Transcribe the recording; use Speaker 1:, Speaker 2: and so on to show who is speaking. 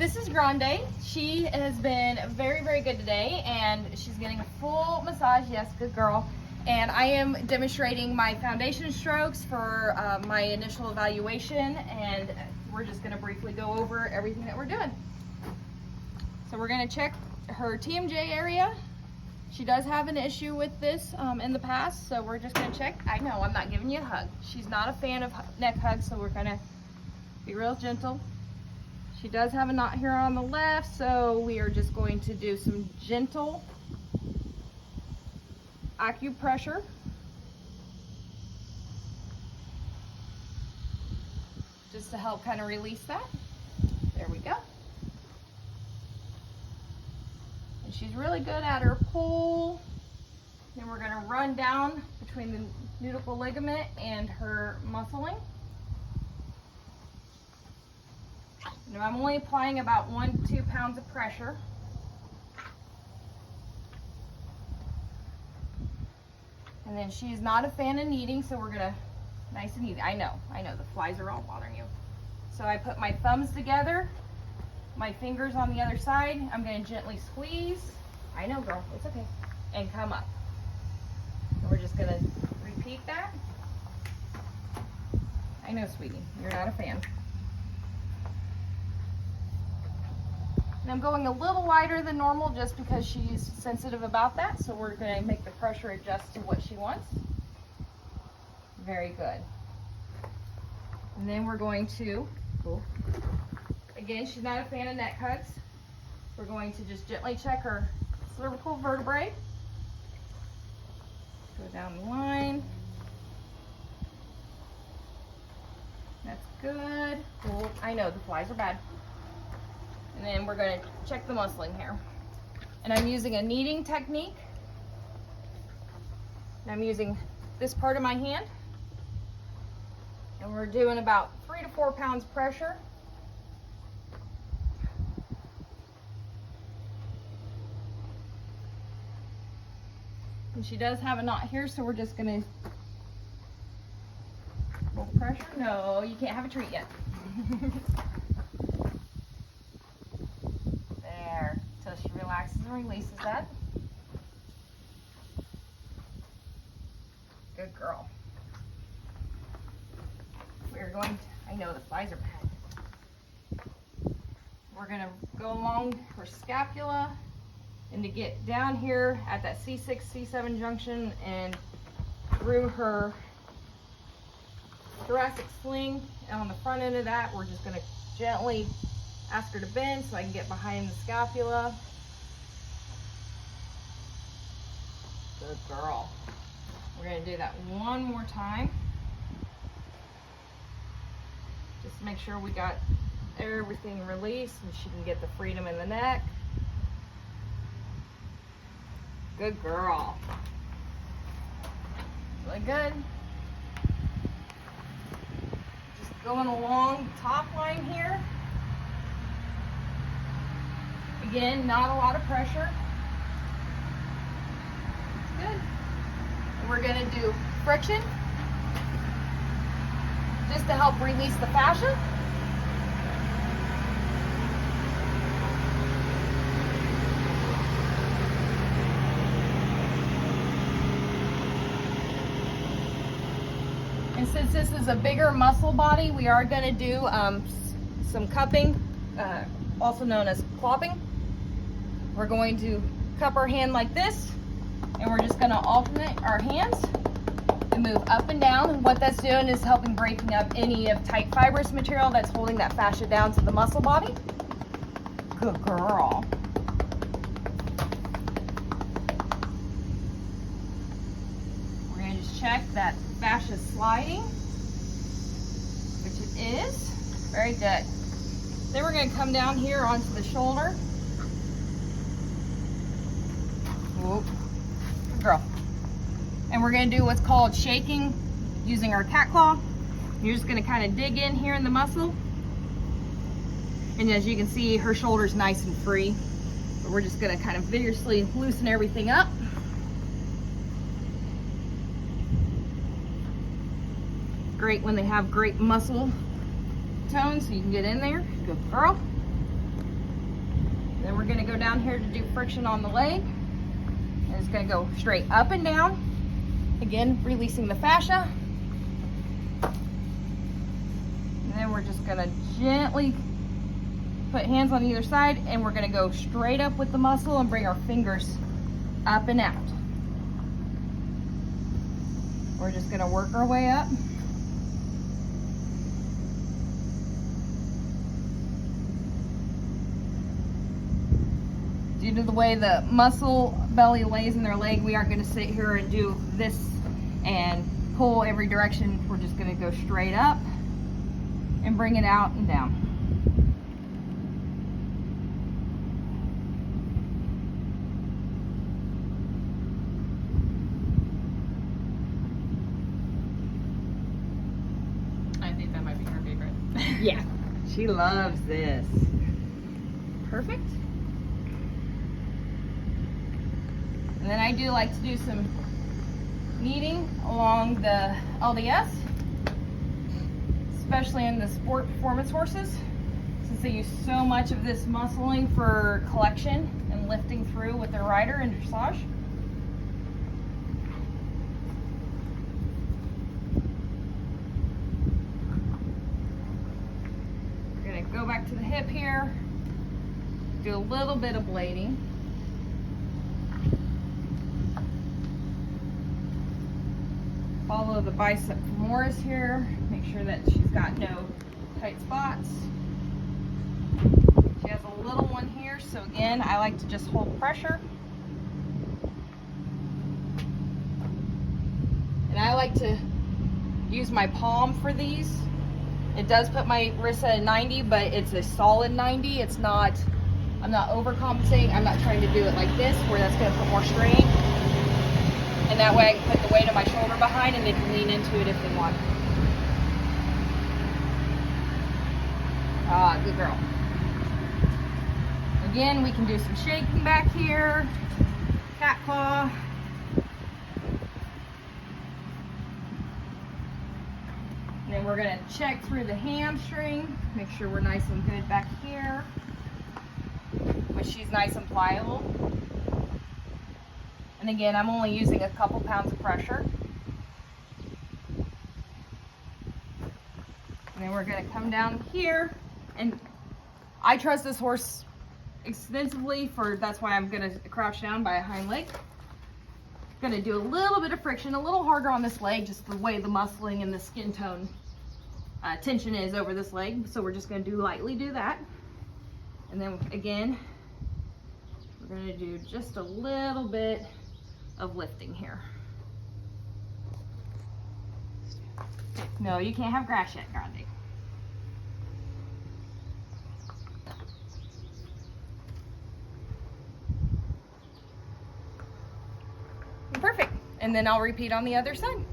Speaker 1: This is Grande. She has been very, very good today, and she's getting a full massage. Yes, good girl. And I am demonstrating my foundation strokes for my initial evaluation, and we're just going to briefly go over everything that we're doing. So we're going to check her TMJ area. She does have an issue with this in the past, so we're just going to check. I know, I'm not giving you a hug. She's not a fan of neck hugs, so we're going to be real gentle. She does have a knot here on the left, so we are just going to do some gentle acupressure. Just to help kind of release that. There we go. And she's really good at her pull. Then we're going to run down between the nudicle ligament and her muscling. Now I'm only applying about 1 to 2 pounds of pressure. And then she's not a fan of kneading, so we're gonna nice and easy. I know, the flies are all bothering you. So I put my thumbs together, my fingers on the other side. I'm gonna gently squeeze. I know, girl, it's okay. And come up. And we're just gonna repeat that. I know, sweetie, you're not a fan. And I'm going a little lighter than normal just because she's sensitive about that. So we're going to make the pressure adjust to what she wants. Very good. And then we're going to, again, she's not a fan of neck hugs. We're going to just gently check her cervical vertebrae. Go down the line. That's good. Cool. I know the flies are bad. And then we're going to check the muscling here. And I'm using a kneading technique. And I'm using this part of my hand. And we're doing about 3 to 4 pounds pressure. And she does have a knot here, so we're just going to pull pressure. No, you can't have a treat yet. She relaxes and releases that. Good girl. We're going to, I know the flies are bad. We're going to go along her scapula and to get down here at that C6, C7 junction and through her thoracic sling. And on the front end of that, we're just going to gently ask her to bend so I can get behind the scapula. Good girl. We're going to do that one more time. Just to make sure we got everything released and she can get the freedom in the neck. Good girl. Really good. Just going along the top line here. Again, not a lot of pressure. Good. And we're going to do friction just to help release the fascia. And since this is a bigger muscle body, we are going to do some cupping, also known as clopping. We're going to cup our hand like this, and we're just going to alternate our hands and move up and down. And what that's doing is helping breaking up any of tight fibrous material that's holding that fascia down to the muscle body. Good girl. We're going to just check that fascia sliding, which it is. Very good. Then we're going to come down here onto the shoulder. Whoop. Good girl. And we're going to do what's called shaking using our cat claw. You're just going to kind of dig in here in the muscle. And as you can see, her shoulder's nice and free. But we're just going to kind of vigorously loosen everything up. Great when they have great muscle tone, so you can get in there. Good girl. down here to do friction on the leg. And it's gonna go straight up and down. Again, releasing the fascia. And then we're just gonna gently put hands on either side, and we're gonna go straight up with the muscle and bring our fingers up and out. We're just gonna work our way up. Due to the way the muscle belly lays in their leg, we aren't gonna sit here and do this and pull every direction. We're just gonna go straight up and bring it out and down.
Speaker 2: I think that might be her favorite.
Speaker 1: Yeah, she loves this. Perfect. And then I do like to do some kneading along the LDS, especially in the sport performance horses, since they use so much of this muscling for collection and lifting through with their rider and dressage. We're gonna go back to the hip here, do a little bit of blading. Follow the bicep femoris here. Make sure that she's got no tight spots. She has a little one here, so again, I like to just hold pressure. And I like to use my palm for these. It does put my wrist at a 90, but it's a solid 90. It's not, I'm not overcompensating. I'm not trying to do it like this, where that's gonna put more strain. And that way I can put the weight of my shoulder behind and they can lean into it if they want. Ah, good girl. Again, we can do some shaking back here. Cat claw. And then we're gonna check through the hamstring. Make sure we're nice and good back here. But she's nice and pliable. And again, I'm only using a couple pounds of pressure. And then we're gonna come down here, and I trust this horse extensively that's why I'm gonna crouch down by a hind leg. Gonna do a little bit of friction, a little harder on this leg, just the way the muscling and the skin tone tension is over this leg. So we're just gonna lightly do that. And then again, we're gonna do just a little bit of lifting here. No, you can't have grass yet, Grande. Perfect. And then I'll repeat on the other side.